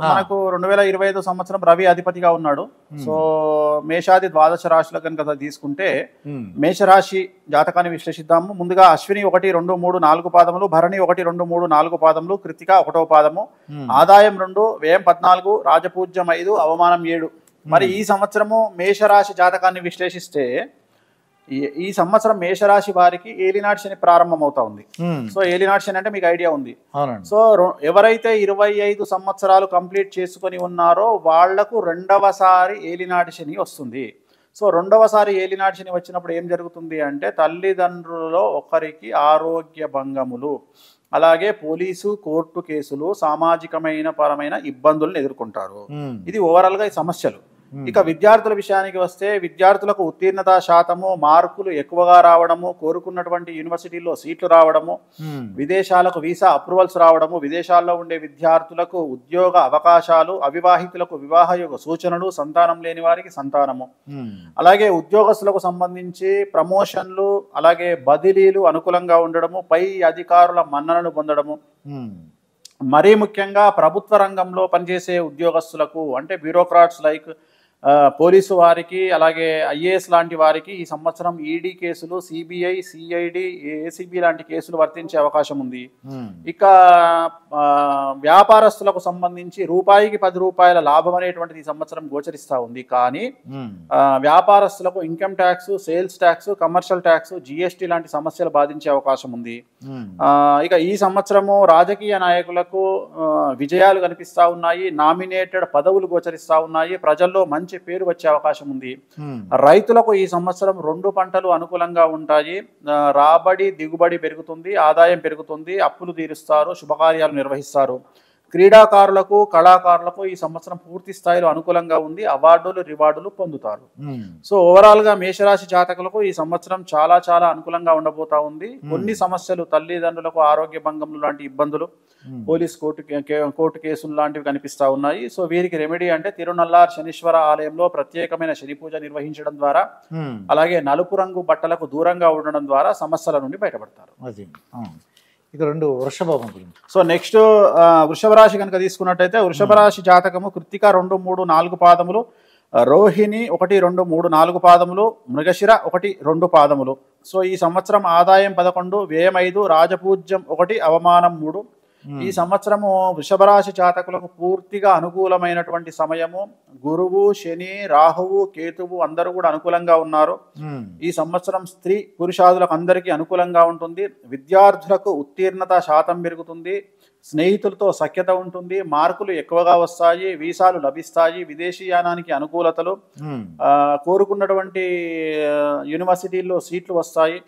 మనకు 2025 సంవత్సరం రవి అధిపతిగా ఉన్నాడు. సో మేషాది ద్వాదశ రాశుల కనుక తీసుకుంటే మేషరాశి జాతకాన్ని విశ్లేషిద్దాము. ముందుగా అశ్విని 1, 2, 3, 4 పాదములు, భరణి 1, 2, 3, 4 పాదములు, కృతిక 1వ పాదము, ఆదాయం 2, వ్యయం 14, రాజపూజ్యం 5, అవమానం 7. మరి ఈ సంవత్సరము మేషరాశి జాతకాన్ని విశ్లేషిస్తే ఈ సంవత్సరం మేషరాశి వారికి ఏలినాటి శని ప్రారంభం అవుతా ఉంది. సో ఏలినాటి శని అంటే మీకు ఐడియా ఉంది. సో ఎవరైతే 25 సంవత్సరాలు కంప్లీట్ చేసుకొని ఉన్నారో వాళ్లకు రెండవసారి ఏలినాటి శని వస్తుంది. సో రెండవసారి ఏలినాటి శని వచ్చినప్పుడు ఏం జరుగుతుంది అంటే తల్లిదండ్రులలో ఒకరికి ఆరోగ్య భంగములు, అలాగే పోలీసు కోర్టు కేసులు, సామాజికమైన పరమైన ఇబ్బందులను ఎదుర్కొంటారు. ఇది ఓవరాల్ గా ఈ సమస్యలు. ఇక విద్యార్థుల విషయానికి వస్తే విద్యార్థులకు ఉత్తీర్ణత శాతము, మార్కులు ఎక్కువగా రావడము, కోరుకున్నటువంటి యూనివర్సిటీల్లో సీట్లు రావడము, విదేశాలకు వీసా అప్రూవల్స్ రావడము, విదేశాల్లో ఉండే విద్యార్థులకు ఉద్యోగ అవకాశాలు, అవివాహితులకు వివాహయోగ సూచనలు, సంతానం లేని వారికి సంతానము, అలాగే ఉద్యోగస్తులకు సంబంధించి ప్రమోషన్లు, అలాగే బదిలీలు అనుకూలంగా ఉండడము, పై అధికారుల మన్ననలు పొందడము, మరీ ముఖ్యంగా ప్రభుత్వ రంగంలో పనిచేసే ఉద్యోగస్తులకు అంటే బ్యూరోక్రాట్స్ లైక్ పోలీసు వారికి, అలాగే ఐఏఎస్ లాంటి వారికి ఈ సంవత్సరం ఈడీ కేసులు, సిబిఐ, సిఐడి, ఏసీబీ లాంటి కేసులు వర్తించే అవకాశం ఉంది. ఇక వ్యాపారస్తులకు సంబంధించి రూపాయికి 10 రూపాయల లాభం అనేటువంటిది ఈ సంవత్సరం గోచరిస్తూ ఉంది. కానీ వ్యాపారస్తులకు income tax, sales tax, commercial tax, GST లాంటి సమస్యలు బాధించే అవకాశం ఉంది. ఇక ఈ సంవత్సరము రాజకీయ నాయకులకు విజయాలు కనిపిస్తా ఉన్నాయి. నామినేటెడ్ పదవులు గోచరిస్తా ఉన్నాయి. ప్రజల్లో మంచి పేరు వచ్చే అవకాశం ఉంది. రైతులకు ఈ సంవత్సరం 2 పంటలు అనుకూలంగా ఉంటాయి. రాబడి దిగుబడి పెరుగుతుంది, ఆదాయం పెరుగుతుంది, అప్పులు తీరుస్తారు, శుభకార్యాలు నిర్వహిస్తారు. క్రీడాకారులకు, కళాకారులకు ఈ సంవత్సరం పూర్తి స్థాయిలో అనుకూలంగా ఉంది. అవార్డులు, రివార్డులు పొందుతారు. సో ఓవరాల్ గా మేషరాశి జాతకులకు ఈ సంవత్సరం చాలా చాలా అనుకూలంగా ఉండబోతా ఉంది. కొన్ని సమస్యలు, తల్లిదండ్రులకు ఆరోగ్య భంగములు లాంటి ఇబ్బందులు, పోలీస్ కోర్టు కేసులు లాంటివి కనిపిస్తా ఉన్నాయి. సో వీరికి రెమెడీ అంటే తిరునల్లార్ శనీశ్వర ఆలయంలో ప్రత్యేకమైన శని పూజ నిర్వహించడం ద్వారా, అలాగే నలుపు రంగు బట్టలకు దూరంగా ఉండడం ద్వారా సమస్యల నుండి బయటపడతారు. ఇక 2 వృషభం గురించి. సో నెక్స్ట్ వృషభ రాశి కనుక తీసుకున్నట్టయితే వృషభ రాశి జాతకము కృత్తిక 2, 3, 4 పాదములు, రోహిణి 1, 2, 3, 4 పాదములు, మృగశిర 1, 2 పాదములు. సో ఈ సంవత్సరం ఆదాయం 11, వ్యయం 5, రాజపూజ్యం 1, అవమానం 3. ఈ సంవత్సరము వృషభ రాశి జాతకులకు పూర్తిగా అనుకూలమైనటువంటి సమయము. గురువు, శని, రాహువు, కేతువు అందరూ కూడా అనుకూలంగా ఉన్నారు. ఈ సంవత్సరం స్త్రీ పురుషాదులకు అందరికీ అనుకూలంగా ఉంటుంది. విద్యార్థులకు ఉత్తీర్ణత శాతం పెరుగుతుంది. స్నేహితులతో సఖ్యత ఉంటుంది. మార్కులు ఎక్కువగా వస్తాయి. వీసాలు లభిస్తాయి. విదేశీయానానికి అనుకూలతలు, కోరుకున్నటువంటి యూనివర్సిటీల్లో సీట్లు వస్తాయి.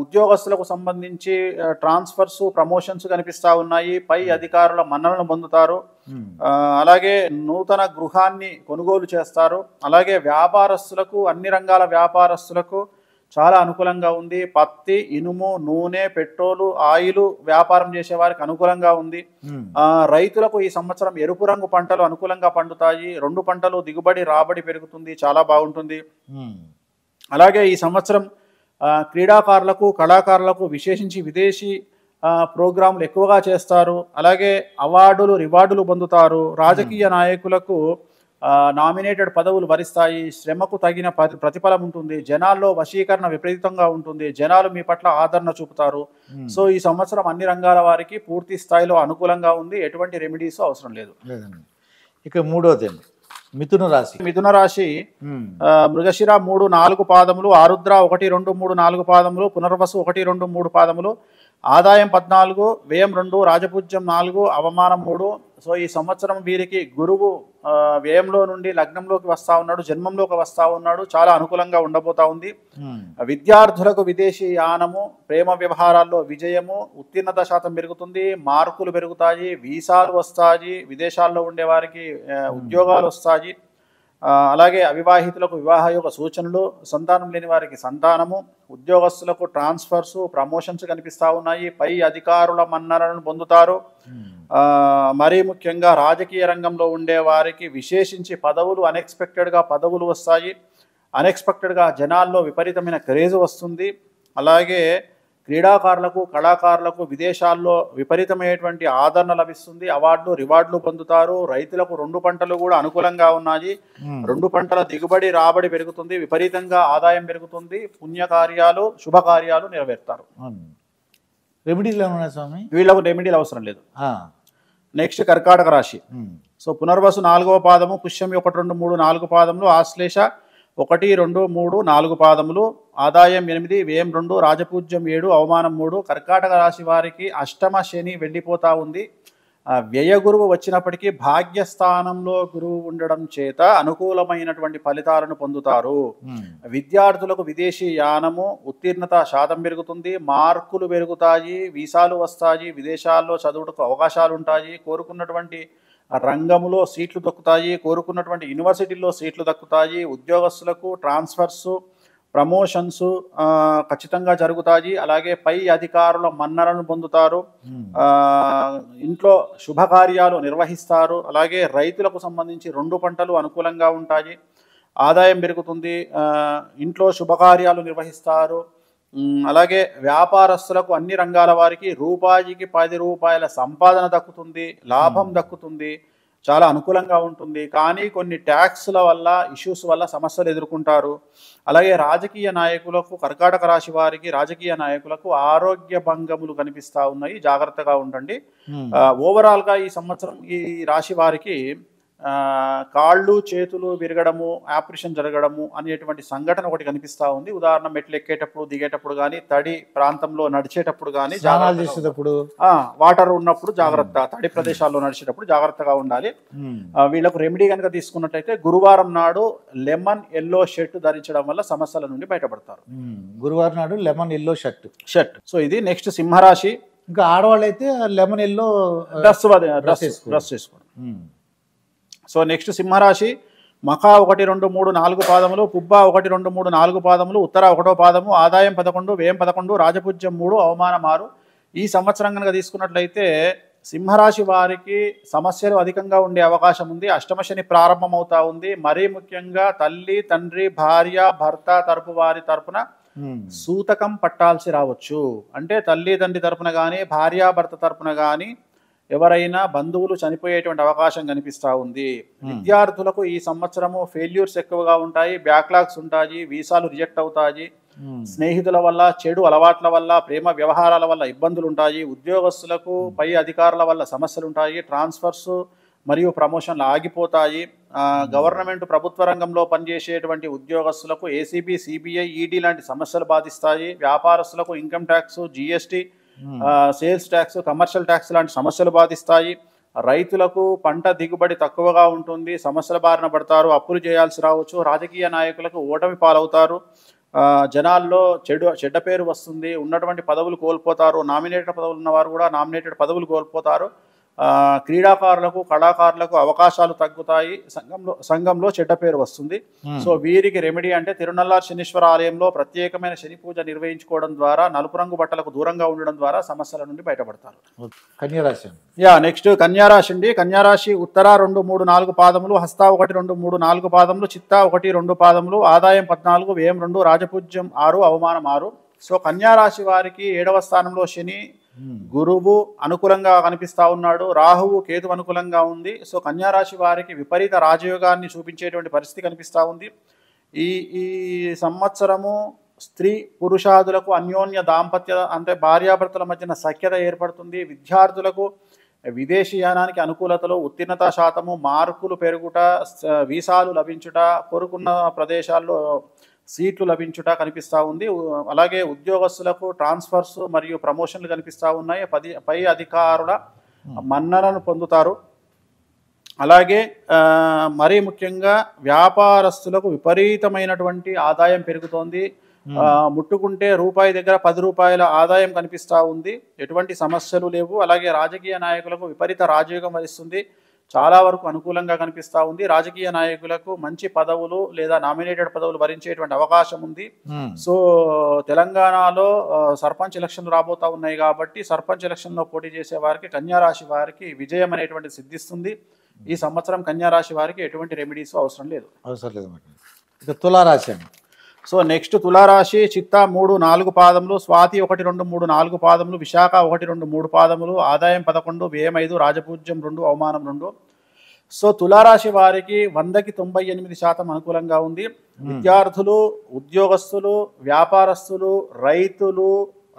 ఉద్యోగస్తులకు సంబంధించి ట్రాన్స్ఫర్స్, ప్రమోషన్స్ కనిపిస్తా ఉన్నాయి. పై అధికారుల మన్ననలు పొందుతారు. అలాగే నూతన గృహాన్ని కొనుగోలు చేస్తారు. అలాగే వ్యాపారస్తులకు, అన్ని రంగాల వ్యాపారస్తులకు చాలా అనుకూలంగా ఉంది. పత్తి, ఇనుము, నూనె, పెట్రోలు, ఆయిల్ వ్యాపారం చేసే వారికి అనుకూలంగా ఉంది. రైతులకు ఈ సంవత్సరం ఎరుపు రంగు పంటలు అనుకూలంగా పండుతాయి. 2 పంటలు దిగుబడి, రాబడి పెరుగుతుంది, చాలా బాగుంటుంది. అలాగే ఈ సంవత్సరం క్రీడాకారులకు, కళాకారులకు విశేషించి విదేశీ ప్రోగ్రాంలు ఎక్కువగా చేస్తారు. అలాగే అవార్డులు, రివార్డులు పొందుతారు. రాజకీయ నాయకులకు నామినేటెడ్ పదవులు వరిస్తాయి. శ్రమకు తగిన ప్రతిఫలం ఉంటుంది. జనాల్లో వశీకరణ విపరీతంగా ఉంటుంది. జనాలు మీ పట్ల ఆదరణ చూపుతారు. సో ఈ సంవత్సరం అన్ని రంగాల వారికి పూర్తి స్థాయిలో అనుకూలంగా ఉంది. ఎటువంటి రెమెడీస్ అవసరం లేదు. ఇక 3వది మిథున రాశి. మిథున రాశి మృగశిర 3, 4 పాదములు, ఆరుద్ర 1, 2, 3, 4 పాదములు, పునర్వసు 1, 2, 3 పాదములు, ఆదాయం 14, వ్యయం 2, రాజపూజ్యం 4, అవమానం 3. సో ఈ సంవత్సరం వీరికి గురువు వ్యయంలో నుండి లగ్నంలోకి వస్తా ఉన్నాడు, జన్మంలోకి వస్తా ఉన్నాడు. చాలా అనుకూలంగా ఉండబోతా ఉంది. విద్యార్థులకు విదేశీ యానము, ప్రేమ వ్యవహారాల్లో విజయము, ఉత్తీర్ణత శాతం పెరుగుతుంది, మార్కులు పెరుగుతాయి, వీసాలు వస్తాయి, విదేశాల్లో ఉండే వారికి ఉద్యోగాలు వస్తాయి. అలాగే అవివాహితులకు వివాహయోగ సూచనలు, సంతానం లేని వారికి సంతానము, ఉద్యోగస్తులకు ట్రాన్స్ఫర్స్, ప్రమోషన్స్ కనిపిస్తూ ఉన్నాయి. పై అధికారుల మన్ననలను పొందుతారు. మరీ ముఖ్యంగా రాజకీయ రంగంలో ఉండే వారికి విశేషించి పదవులు, అన్ఎక్స్పెక్టెడ్గా పదవులు వస్తాయి. అన్ఎక్స్పెక్టెడ్గా జనాల్లో విపరీతమైన క్రేజ్ వస్తుంది. అలాగే క్రీడాకారులకు కళాకారులకు విదేశాల్లో విపరీతమైనటువంటి ఆదరణ లభిస్తుంది, అవార్డులు రివార్డులు పొందుతారు. రైతులకు 2 పంటలు కూడా అనుకూలంగా ఉన్నాయి. 2 పంటల దిగుబడి రాబడి పెరుగుతుంది, విపరీతంగా ఆదాయం పెరుగుతుంది, పుణ్యకార్యాలు శుభకార్యాలు నెరవేరుతారు. రెమెడీలు ఏమన్నా స్వామి? వీళ్ళకు రెమెడీలు అవసరం లేదు. ఆ, నెక్స్ట్ కర్కాటక రాశి. సో పునర్వసు 4వ పాదము, పుష్యమి 1, 2, 3, 4 పాదములు, ఆశ్లేష 1, 2, 3, 4 పాదములు, ఆదాయం 8, వ్యయం 2, రాజపూజ్యం 7, అవమానం 3. కర్కాటక రాశి వారికి అష్టమ శని వెళ్ళిపోతా ఉంది. వ్యయ గురువు వచ్చినప్పటికీ భాగ్యస్థానంలో గురువు ఉండడం చేత అనుకూలమైనటువంటి ఫలితాలను పొందుతారు. విద్యార్థులకు విదేశీ యానము, ఉత్తీర్ణత శాతం పెరుగుతుంది, మార్కులు పెరుగుతాయి, వీసాలు వస్తాయి, విదేశాల్లో చదువుటకు అవకాశాలు ఉంటాయి, కోరుకున్నటువంటి రంగంలో సీట్లు దక్కుతాయి, కోరుకున్నటువంటి యూనివర్సిటీల్లో సీట్లు దక్కుతాయి, ఉద్యోగస్తులకు ట్రాన్స్ఫర్సు ప్రమోషన్స్ ఖచ్చితంగా జరుగుతాయి. అలాగే పై అధికారుల మన్ననలను పొందుతారు, ఇంట్లో శుభకార్యాలు నిర్వహిస్తారు. అలాగే రైతులకు సంబంధించి 2 పంటలు అనుకూలంగా ఉంటాయి, ఆదాయం పెరుగుతుంది, ఇంట్లో శుభకార్యాలు నిర్వహిస్తారు. అలాగే వ్యాపారస్తులకు అన్ని రంగాల వారికి రూపాయికి 10 రూపాయల సంపాదన దక్కుతుంది, లాభం దక్కుతుంది, చాలా అనుకూలంగా ఉంటుంది. కానీ కొన్ని ట్యాక్స్ల వల్ల ఇష్యూస్ వల్ల సమస్యలు ఎదుర్కొంటారు. అలాగే రాజకీయ నాయకులకు, కర్కాటక రాశి వారికి రాజకీయ నాయకులకు ఆరోగ్య భంగములు కనిపిస్తూ ఉన్నాయి, జాగ్రత్తగా ఉండండి. ఓవరాల్గా ఈ సంవత్సరం ఈ రాశి వారికి కాళ్ళు చేతులు విరగడము, ఆపరేషన్ జరగడము అనేటువంటి సంఘటన ఒకటి కనిపిస్తూ ఉంది. ఉదాహరణ మెట్లు ఎక్కేటప్పుడు దిగేటప్పుడు కానీ, తడి ప్రాంతంలో నడిచేటప్పుడు కానీ, చేసేటప్పుడు వాటర్ ఉన్నప్పుడు జాగ్రత్త, తడి ప్రదేశాల్లో నడిచేటప్పుడు జాగ్రత్తగా ఉండాలి. వీళ్ళకు రెమెడీ కనుక తీసుకున్నట్టయితే గురువారం నాడు లెమన్ ఎల్లో షర్ట్ ధరించడం వల్ల సమస్యల నుండి బయటపడతారు. గురువారం నాడు లెమన్ ఎల్లో షర్ట్. సో ఇది నెక్స్ట్ సింహరాశి. ఇంకా ఆడవాళ్ళు అయితే లెమన్ ఎల్లో డ్రెస్ చేసుకోవడం. సో నెక్స్ట్ సింహరాశి. మఖా 1, 2, 3, 4 పాదములు, పుబ్బ 1, 2, 3, 4 పాదములు, ఉత్తర 1వ పాదము, ఆదాయం 11, వ్యయం 11, రాజపూజ్యం 3, అవమానం 6. ఈ సంవత్సరం కనుక తీసుకున్నట్లయితే సింహరాశి వారికి సమస్యలు అధికంగా ఉండే అవకాశం ఉంది. అష్టమ శని ప్రారంభమవుతా ఉంది. మరీ ముఖ్యంగా తల్లి, తండ్రి, భార్య, భర్త తరపు వారి తరపున సూతకం పట్టాల్సి రావచ్చు. అంటే తల్లి తండ్రి తరపున కానీ, భార్యాభర్త తరపున కానీ ఎవరైనా బంధువులు చనిపోయేటువంటి అవకాశం కనిపిస్తూ ఉంది. విద్యార్థులకు ఈ సంవత్సరము ఫెయిల్యూర్స్ ఎక్కువగా ఉంటాయి, బ్యాక్లాగ్స్ ఉంటాయి, వీసాలు రిజెక్ట్ అవుతాయి, స్నేహితుల వల్ల, చెడు అలవాట్ల వల్ల, ప్రేమ వ్యవహారాల వల్ల ఇబ్బందులు ఉంటాయి. ఉద్యోగస్తులకు పై అధికారుల వల్ల సమస్యలు ఉంటాయి, ట్రాన్స్ఫర్స్ మరియు ప్రమోషన్లు ఆగిపోతాయి. గవర్నమెంట్ ప్రభుత్వ రంగంలో పనిచేసేటువంటి ఉద్యోగస్తులకు ఏసీబీ, సిబిఐ, ఈడీ లాంటి సమస్యలు బాధిస్తాయి. వ్యాపారస్తులకు income tax, GST, sales tax, commercial tax లాంటి సమస్యలు బాధిస్తాయి. రైతులకు పంట దిగుబడి తక్కువగా ఉంటుంది, సమస్యల బారిన పడతారు, అప్పులు చేయాల్సి రావచ్చు. రాజకీయ నాయకులకు ఓటమి పాలవుతారు, జనాల్లో చెడ్డ పేరు వస్తుంది, ఉన్నటువంటి పదవులు కోల్పోతారు. నామినేటెడ్ పదవులు ఉన్నవారు కూడా నామినేటెడ్ పదవులు కోల్పోతారు. క్రీడాకారులకు కళాకారులకు అవకాశాలు తగ్గుతాయి, సంఘంలో చెడ్డ పేరు వస్తుంది. సో వీరికి రెమెడీ అంటే తిరునల్లార్ శనీశ్వర ఆలయంలో ప్రత్యేకమైన శని పూజ నిర్వహించుకోవడం ద్వారా, నలుపు రంగు బట్టలకు దూరంగా ఉండడం ద్వారా సమస్యల నుండి బయటపడతారు. కన్యారాశి. నెక్స్ట్ కన్యారాశి అండి. కన్యారాశి ఉత్తర 2, 3, 4 పాదములు, హస్త 1, 2, 3, 4 పాదములు, చిత్త 1, 2 పాదములు, ఆదాయం 14, వ్యయం 2, రాజపూజ్యం 6, అవమానం 6. సో కన్యారాశి వారికి 7వ స్థానంలో శని, గురువు అనుకూలంగా కనిపిస్తా ఉన్నాడు, రాహువు కేతు అనుకూలంగా ఉంది. సో కన్యారాశి వారికి విపరీత రాజయోగాన్ని చూపించేటువంటి పరిస్థితి కనిపిస్తూ ఉంది. ఈ సంవత్సరము స్త్రీ పురుషాదులకు అన్యోన్య దాంపత్య అంటే భార్యాభర్తల మధ్యన సఖ్యత ఏర్పడుతుంది. విద్యార్థులకు విదేశీయానానికి అనుకూలతలు, ఉత్తీర్ణత శాతము, మార్కులు పెరుగుట, వీసాలు లభించుట, కోరుకున్న ప్రదేశాల్లో సీట్లు లభించుట కనిపిస్తూ ఉంది. అలాగే ఉద్యోగస్తులకు ట్రాన్స్ఫర్స్ మరియు ప్రమోషన్లు కనిపిస్తూ ఉన్నాయి, పై అధికారుల మన్ననను పొందుతారు. అలాగే మరీ ముఖ్యంగా వ్యాపారస్తులకు విపరీతమైనటువంటి ఆదాయం పెరుగుతోంది. ముట్టుకుంటే రూపాయి దగ్గర 10 రూపాయల ఆదాయం కనిపిస్తూ ఉంది, ఎటువంటి సమస్యలు లేవు. అలాగే రాజకీయ నాయకులకు విపరీత రాజయోగం వరిస్తుంది, చాలా వరకు అనుకూలంగా కనిపిస్తూ ఉంది. రాజకీయ నాయకులకు మంచి పదవులు లేదా నామినేటెడ్ పదవులు భరించేటువంటి అవకాశం ఉంది. సో తెలంగాణలో సర్పంచ్ ఎలక్షన్లు రాబోతా ఉన్నాయి కాబట్టి సర్పంచ్ ఎలక్షన్లో పోటీ చేసే వారికి, కన్యారాశి వారికి విజయం అనేటువంటి సిద్ధిస్తుంది. ఈ సంవత్సరం కన్యారాశి వారికి ఎటువంటి రెమెడీస్ అవసరం లేదు. ఇక తులారాశి. సో నెక్స్ట్ తులారాశి చిత్త 3 4 పాదములు, స్వాతి 1 2 3 4 పాదములు, విశాఖ 1 2 3 పాదములు, ఆదాయం 11, వ్యయం 5, రాజపూజ్యం 2, అవమానం 2. సో తులారాశి వారికి 100కి 98% అనుకూలంగా ఉంది. విద్యార్థులు, ఉద్యోగస్తులు, వ్యాపారస్తులు, రైతులు,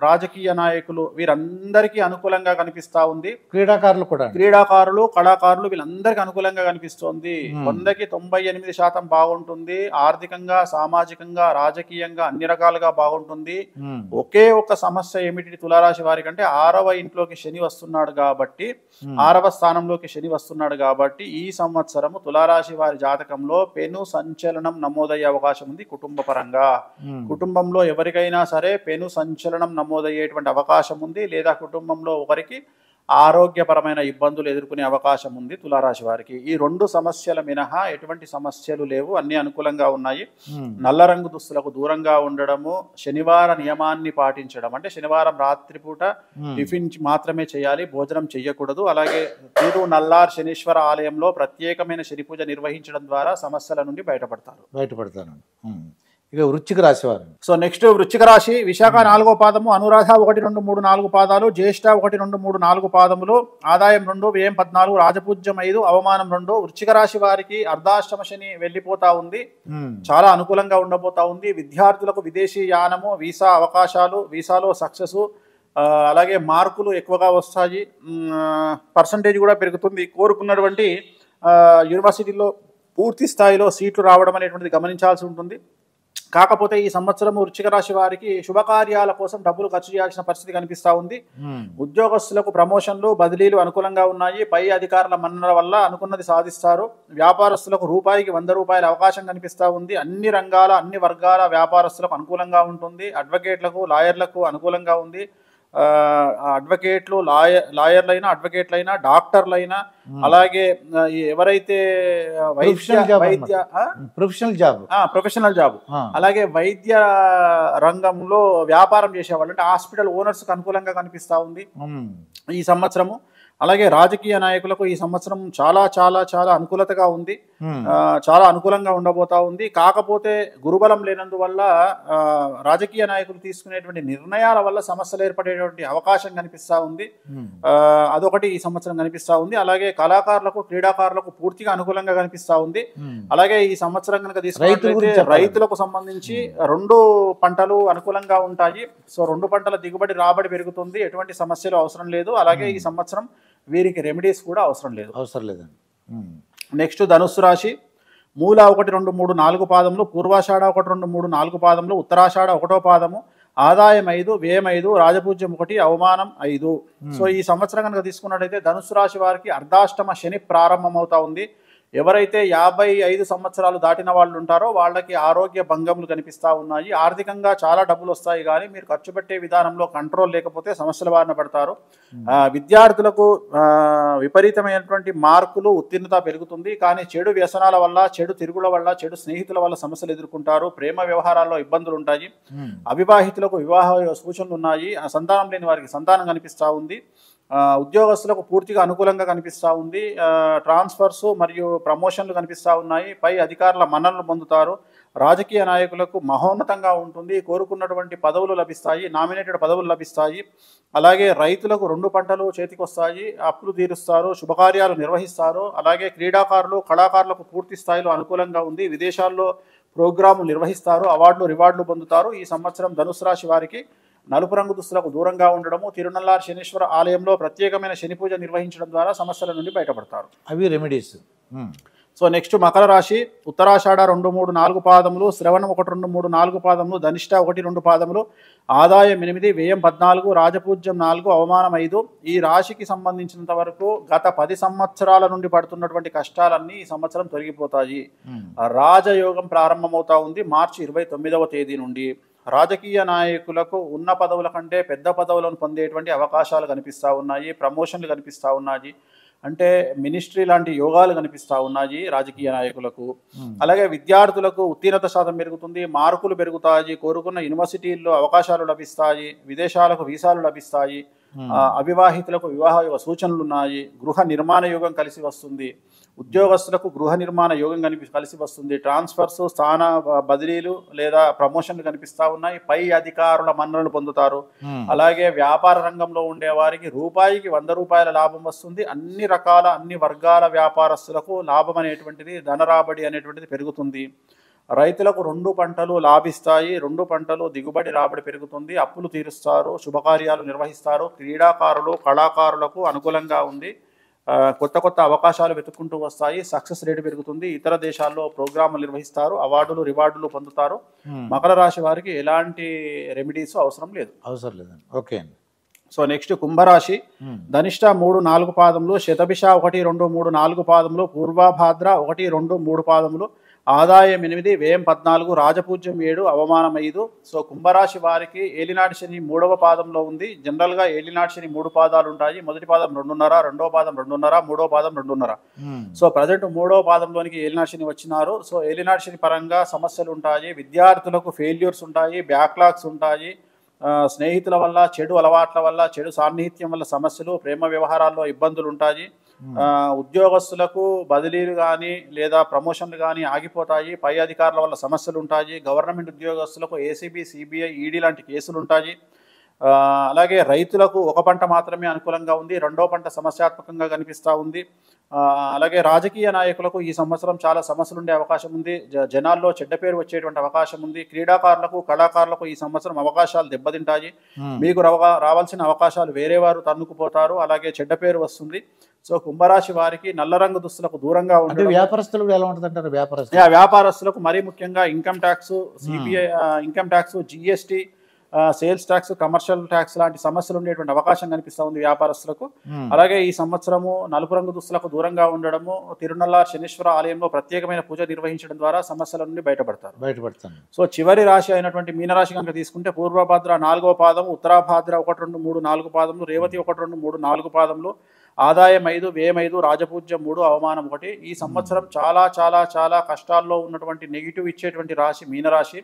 రాజకీయ నాయకులు వీరందరికీ అనుకూలంగా కనిపిస్తా ఉంది. క్రీడాకారులు కూడా క్రీడాకారులు, కళాకారులు వీళ్ళందరికీ అనుకూలంగా కనిపిస్తోంది. 100కి 98% బాగుంటుంది. ఆర్థికంగా, సామాజికంగా, రాజకీయంగా అన్ని రకాలుగా బాగుంటుంది. ఒకే ఒక సమస్య ఏమిటి తులారాశి వారికి అంటే 6వ ఇంట్లోకి శని వస్తున్నాడు కాబట్టి, 6వ స్థానంలోకి శని వస్తున్నాడు కాబట్టి ఈ సంవత్సరము తులారాశి వారి జాతకంలో పెను సంచలనం నమోదయ్యే అవకాశం ఉంది. కుటుంబ పరంగా కుటుంబంలో ఎవరికైనా సరే పెను సంచలనం నమోదయ్యేటువంటి అవకాశం ఉంది. లేదా కుటుంబంలో ఒకరికి ఆరోగ్యపరమైన ఇబ్బందులు ఎదుర్కొనే అవకాశం ఉంది తులారాశి వారికి. ఈ 2 సమస్యల మినహా ఎటువంటి సమస్యలు లేవు, అన్ని అనుకూలంగా ఉన్నాయి. నల్ల రంగు దుస్తులకు దూరంగా ఉండడము, శనివార నియమాన్ని పాటించడం అంటే శనివారం రాత్రిపూట టిఫిన్ మాత్రమే చేయాలి, భోజనం చేయకూడదు. అలాగే తిరు నల్లార్ శనీశ్వర ఆలయంలో ప్రత్యేకమైన శని పూజ నిర్వహించడం ద్వారా సమస్యల నుండి బయటపడతారు. ఇక వృశ్చిక రాశి వారు. సో నెక్స్ట్ వృశ్చిక రాశి విశాఖ 4వ పాదము, అనురాధ 1 2 3 4 పాదాలు, జ్యేష్ఠ 1 2 3 4 పాదములు, ఆదాయం 2, వ్యయం 14, రాజపూజ్యం 5, అవమానం 2. వృశ్చిక రాశి వారికి అర్ధాష్టమ శని వెళ్ళిపోతా ఉంది. చాలా అనుకూలంగా ఉండబోతా ఉంది. విద్యార్థులకు విదేశీ యానము, వీసా అవకాశాలు, వీసాలో సక్సెస్, అలాగే మార్కులు ఎక్కువగా వస్తాయి, పర్సంటేజ్ కూడా పెరుగుతుంది. కోరుకున్నటువంటి యూనివర్సిటీలో పూర్తి స్థాయిలో సీట్లు రావడం అనేటువంటిది గమనించాల్సి ఉంటుంది. కాకపోతే ఈ సంవత్సరం వృశ్చిక రాశి వారికి శుభకార్యాల కోసం డబ్బులు ఖర్చు చేయాల్సిన పరిస్థితి కనిపిస్తా ఉంది. ఉద్యోగస్తులకు ప్రమోషన్లు, బదిలీలు అనుకూలంగా ఉన్నాయి. పై అధికారుల మన్నన వల్ల అనుకున్నది సాధిస్తారు. వ్యాపారస్తులకు రూపాయికి 100 రూపాయల అవకాశం కనిపిస్తూ ఉంది. అన్ని రంగాల, అన్ని వర్గాల వ్యాపారస్తులకు అనుకూలంగా ఉంటుంది. అడ్వకేట్లకు, లాయర్లకు అనుకూలంగా ఉంది. అడ్వకేట్లు, లాయర్లైనా, అడ్వకేట్లైనా, డాక్టర్లైనా, అలాగే ఎవరైతే ప్రొఫెషనల్ జాబ్ అలాగే వైద్య రంగంలో వ్యాపారం చేసేవాళ్ళు అంటే హాస్పిటల్ ఓనర్స్ కు అనుకూలంగా కనిపిస్తా ఉంది ఈ సంవత్సరము. అలాగే రాజకీయ నాయకులకు ఈ సంవత్సరం చాలా చాలా చాలా అనుకూలతగా ఉంది, చాలా అనుకూలంగా ఉండబోతా ఉంది. కాకపోతే గురుబలం లేనందువల్ల రాజకీయ నాయకులు తీసుకునేటువంటి నిర్ణయాల వల్ల సమస్యలు ఏర్పడేటువంటి అవకాశం కనిపిస్తా ఉంది. అదొకటి ఈ సంవత్సరం కనిపిస్తా ఉంది. అలాగే కళాకారులకు, క్రీడాకారులకు పూర్తిగా అనుకూలంగా కనిపిస్తా ఉంది. అలాగే ఈ సంవత్సరం కనుక తీసుకున్నట్లయితే రైతులకు సంబంధించి 2 పంటలు అనుకూలంగా ఉంటాయి. సో 2 పంటల దిగుబడి, రాబడి పెరుగుతుంది. ఎటువంటి సమస్యలు అవసరం లేదు. అలాగే ఈ సంవత్సరం వీరికి రెమెడీస్ కూడా అవసరం లేదండి. నెక్స్ట్ ధనుస్సు రాశి మూల 1 2 3 4 పాదములు, పూర్వాషాఢ 1 2 3 4 పాదములు, ఉత్తరాషాఢ 1వ పాదము, ఆదాయం 5, వ్యయం 5, రాజపూజ్యం 1, అవమానం 5. సో ఈ సంవత్సరం కనుక తీసుకున్నట్టయితే ధనుస్సు రాశి వారికి అర్ధాష్టమ శని ప్రారంభమవుతా ఉంది. ఎవరైతే 55 సంవత్సరాలు దాటిన వాళ్ళు ఉంటారో వాళ్ళకి ఆరోగ్య భంగములు కనిపిస్తూ ఉన్నాయి. ఆర్థికంగా చాలా డబ్బులు వస్తాయి, కానీ మీరు ఖర్చు పెట్టే విధానంలో కంట్రోల్ లేకపోతే సమస్యల బారిన పడతారు. విద్యార్థులకు విపరీతమైనటువంటి మార్కులు, ఉత్తీర్ణత పెరుగుతుంది. కానీ చెడు వ్యసనాల వల్ల, చెడు తిరుగుల వల్ల, చెడు స్నేహితుల వల్ల సమస్యలు ఎదుర్కొంటారు. ప్రేమ వ్యవహారాల్లో ఇబ్బందులు ఉంటాయి. అవివాహితులకు వివాహ సూచనలు ఉన్నాయి. సంతానం లేని వారికి సంతానం కనిపిస్తూ ఉంది. ఉద్యోగస్తులకు పూర్తిగా అనుకూలంగా కనిపిస్తూ ఉంది. ట్రాన్స్ఫర్స్ మరియు ప్రమోషన్లు కనిపిస్తూ ఉన్నాయి. పై అధికారుల మన్ననలు పొందుతారు. రాజకీయ నాయకులకు మహోన్నతంగా ఉంటుంది. కోరుకున్నటువంటి పదవులు లభిస్తాయి, నామినేటెడ్ పదవులు లభిస్తాయి. అలాగే రైతులకు 2 పంటలు చేతికొస్తాయి, అప్పులు తీరుస్తారు, శుభకార్యాలు నిర్వహిస్తారు. అలాగే క్రీడాకారులు, కళాకారులకు పూర్తి స్థాయిలో అనుకూలంగా ఉంది. విదేశాల్లో ప్రోగ్రాములు నిర్వహిస్తారు, అవార్డులు, రివార్డులు పొందుతారు. ఈ సంవత్సరం ధనుసు రాశి వారికి నలుపు రంగు దుస్తులకు దూరంగా ఉండడము, తిరునల్లార్ శనీశ్వర ఆలయంలో ప్రత్యేకమైన శని పూజ నిర్వహించడం ద్వారా సమస్యల నుండి బయటపడతారు. అవి రెమెడీస్. సో నెక్స్ట్ మకర రాశి ఉత్తరాషాఢ 2 3 4 పాదములు, శ్రవణం 1 2 3 4 పాదములు, ధనిష్ట 1 2 పాదములు, ఆదాయం 8, వ్యయం 14, రాజపూజ్యం 4, అవమానం 5. ఈ రాశికి సంబంధించినంత వరకు గత 10 సంవత్సరాల నుండి పడుతున్నటువంటి కష్టాలన్నీ ఈ సంవత్సరం తొలగిపోతాయి. రాజయోగం ప్రారంభమవుతా ఉంది మార్చి 29వ తేదీ నుండి. రాజకీయ నాయకులకు ఉన్న పదవుల కంటే పెద్ద పదవులను పొందేటువంటి అవకాశాలు కనిపిస్తూ ఉన్నాయి. ప్రమోషన్లు కనిపిస్తూ ఉన్నాయి. అంటే మినిస్ట్రీ లాంటి యోగాలు కనిపిస్తూ ఉన్నాయి రాజకీయ నాయకులకు. అలాగే విద్యార్థులకు ఉత్తీర్ణత శాతం పెరుగుతుంది, మార్కులు పెరుగుతాయి, కోరుకున్న యూనివర్సిటీల్లో అవకాశాలు లభిస్తాయి, విదేశాలకు వీసాలు లభిస్తాయి. అవివాహితులకు వివాహ సూచనలు ఉన్నాయి. గృహ నిర్మాణ యోగం కలిసి వస్తుంది. ఉద్యోగస్తులకు గృహ నిర్మాణ యోగం కలిసి వస్తుంది. ట్రాన్స్ఫర్స్, స్థాన బదిలీలు లేదా ప్రమోషన్లు కనిపిస్తూ ఉన్నాయి. పై అధికారుల మన్ననలు పొందుతారు. అలాగే వ్యాపార రంగంలో ఉండే వారికి రూపాయికి 100 రూపాయల లాభం వస్తుంది. అన్ని రకాల అన్ని వర్గాల వ్యాపారస్తులకు లాభం అనేటువంటిది, ధన రాబడి అనేటువంటిది పెరుగుతుంది. రైతులకు 2 పంటలు లాభిస్తాయి. 2 పంటలు దిగుబడి రాబడి పెరుగుతుంది. అప్పులు తీరుస్తారు. శుభకార్యాలు నిర్వహిస్తారు. క్రీడాకారులు, కళాకారులకు అనుకూలంగా ఉంది. కొత్త కొత్త అవకాశాలు వెతుక్కుంటూ వస్తాయి. సక్సెస్ రేటు పెరుగుతుంది. ఇతర దేశాల్లో ప్రోగ్రాములు నిర్వహిస్తారు. అవార్డులు, రివార్డులు పొందుతారు. మకర రాశి వారికి ఎలాంటి రెమెడీస్ అవసరం లేదు. ఓకే అండి. సో నెక్స్ట్ కుంభరాశి. ధనిష్ట 3, 4 పాదములు, శతభిష 1, 2, 3, 4 పాదములు, పూర్వభాద్ర 1, 2, 3 పాదములు, ఆదాయం 8, వ్యయం 14, రాజపూజ్యం 7, అవమానం 5. సో కుంభరాశి వారికి ఏలినాటి శని 3వ పాదంలో ఉంది. జనరల్గా ఏలినాటి శని 3 పాదాలు ఉంటాయి. మొదటి పాదం 2.5, రెండవ పాదం 2.5, మూడవ పాదం 2.5. సో ప్రజెంట్ 3వ పాదంలోనికి ఏలినాటి శని వచ్చినారు. సో ఏలినాటి శని పరంగా సమస్యలు ఉంటాయి. విద్యార్థులకు ఫెయిల్యూర్స్ ఉంటాయి, బ్యాక్లాగ్స్ ఉంటాయి. స్నేహితుల వల్ల, చెడు అలవాట్ల వల్ల, చెడు సాన్నిహిత్యం వల్ల సమస్యలు, ప్రేమ వ్యవహారాల్లో ఇబ్బందులు ఉంటాయి. ఉద్యోగస్తులకు బదిలీలు కానీ లేదా ప్రమోషన్లు కానీ ఆగిపోతాయి. పై అధికారుల వల్ల సమస్యలు ఉంటాయి. గవర్నమెంట్ ఉద్యోగస్తులకు ఏసీబీ, సిబిఐ, ఈడీ లాంటి కేసులు ఉంటాయి. అలాగే రైతులకు 1 పంట మాత్రమే అనుకూలంగా ఉంది. 2వ పంట సమస్యాత్మకంగా కనిపిస్తూ ఉంది. అలాగే రాజకీయ నాయకులకు ఈ సంవత్సరం చాలా సమస్యలు ఉండే అవకాశం ఉంది. జనాల్లో చెడ్డ పేరు వచ్చేటువంటి అవకాశం ఉంది. క్రీడాకారులకు, కళాకారులకు ఈ సంవత్సరం అవకాశాలు దెబ్బతింటాయి. మీకు రావాల్సిన అవకాశాలు వేరే వారు తన్నుకుపోతారు. అలాగే చెడ్డ పేరు వస్తుంది. సో కుంభరాశి వారికి నల్ల రంగు దుస్తులకు దూరంగా ఉంటే వ్యాపారస్తులకు ఎలా ఉంటుంది అంటారు? వ్యాపారస్తులకు మరీ ముఖ్యంగా income tax, CBI income tax, GST, sales tax, commercial tax లాంటి సమస్యలు ఉండేటువంటి అవకాశం కనిపిస్తూ ఉంది వ్యాపారస్తులకు. అలాగే ఈ సంవత్సరము నలుపు రంగు దుస్తులకు దూరంగా ఉండడము, తిరునల్లార్ శనీశ్వర ఆలయంలో ప్రత్యేకమైన పూజ నిర్వహించడం ద్వారా సమస్యల నుండి బయటపడతారు. సో చివరి రాశి అయినటువంటి మీనరాశి కనుక తీసుకుంటే పూర్వభాద్ర 4వ పాదం, ఉత్తరాభాద్ర 1, 2, 3, 4 పాదములు, రేవతి 1, 2, 3, 4 పాదములు, ఆదాయం 5, వ్యయం 5, రాజపూజ్యం 3, అవమానం 1. ఈ సంవత్సరం చాలా చాలా చాలా కష్టాల్లో ఉన్నటువంటి నెగిటివ్ ఇచ్చేటువంటి రాశి మీనరాశి.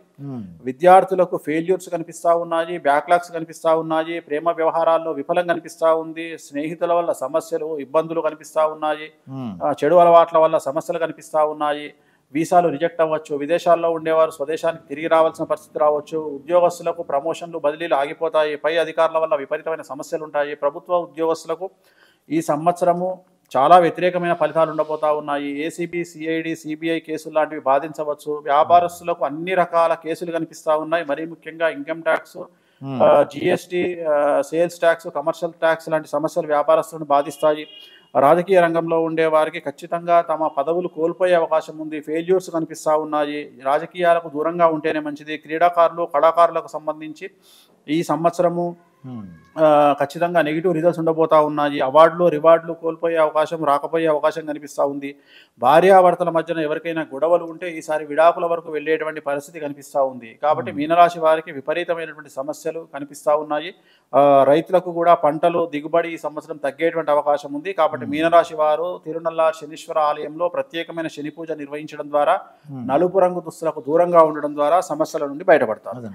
విద్యార్థులకు ఫెయిల్యూర్స్ కనిపిస్తూ ఉన్నాయి, బ్యాక్లాగ్స్ కనిపిస్తూ ఉన్నాయి, ప్రేమ వ్యవహారాల్లో విఫలం కనిపిస్తూ ఉంది, స్నేహితుల వల్ల సమస్యలు, ఇబ్బందులు కనిపిస్తూ ఉన్నాయి, చెడు అలవాట్ల వల్ల సమస్యలు కనిపిస్తూ ఉన్నాయి. వీసాలు రిజెక్ట్ అవ్వచ్చు. విదేశాల్లో ఉండేవారు స్వదేశానికి తిరిగి రావాల్సిన పరిస్థితి రావచ్చు. ఉద్యోగస్తులకు ప్రమోషన్లు, బదిలీలు ఆగిపోతాయి. పై అధికారుల వల్ల విపరీతమైన సమస్యలు ఉంటాయి. ప్రభుత్వ ఉద్యోగస్తులకు ఈ సంవత్సరము చాలా వ్యతిరేకమైన ఫలితాలు ఉండబోతా ఉన్నాయి. ఏసీబీ, సిఐడి, సిబిఐ కేసులు లాంటివి బాధించవచ్చు. వ్యాపారస్తులకు అన్ని రకాల కేసులు కనిపిస్తూ ఉన్నాయి. మరీ ముఖ్యంగా income tax, GST, sales tax, commercial tax లాంటి సమస్యలు వ్యాపారస్తులను బాధిస్తాయి. రాజకీయ రంగంలో ఉండే వారికి ఖచ్చితంగా తమ పదవులు కోల్పోయే అవకాశం ఉంది. ఫెయిల్యూర్స్ కనిపిస్తూ ఉన్నాయి. రాజకీయాలకు దూరంగా ఉంటేనే మంచిది. క్రీడాకారులు, కళాకారులకు సంబంధించి ఈ సంవత్సరము ఖచ్చితంగా నెగిటివ్ రిజల్ట్స్ ఉండబోతా ఉన్నాయి. అవార్డులు, రివార్డులు కోల్పోయే అవకాశం, రాకపోయే అవకాశం కనిపిస్తూ ఉంది. భార్యాభర్తల మధ్యన ఎవరికైనా గొడవలు ఉంటే ఈసారి విడాకుల వరకు వెళ్ళేటువంటి పరిస్థితి కనిపిస్తూ ఉంది. కాబట్టి మీనరాశి వారికి విపరీతమైనటువంటి సమస్యలు కనిపిస్తూ ఉన్నాయి. రైతులకు కూడా పంటలు దిగుబడి ఈ సంవత్సరం తగ్గేటువంటి అవకాశం ఉంది. కాబట్టి మీనరాశి వారు తిరునల్లార్ శనీశ్వర ఆలయంలో ప్రత్యేకమైన శని పూజ నిర్వహించడం ద్వారా, నలుపు రంగు దుస్తులకు దూరంగా ఉండడం ద్వారా సమస్యల నుండి బయటపడతారు.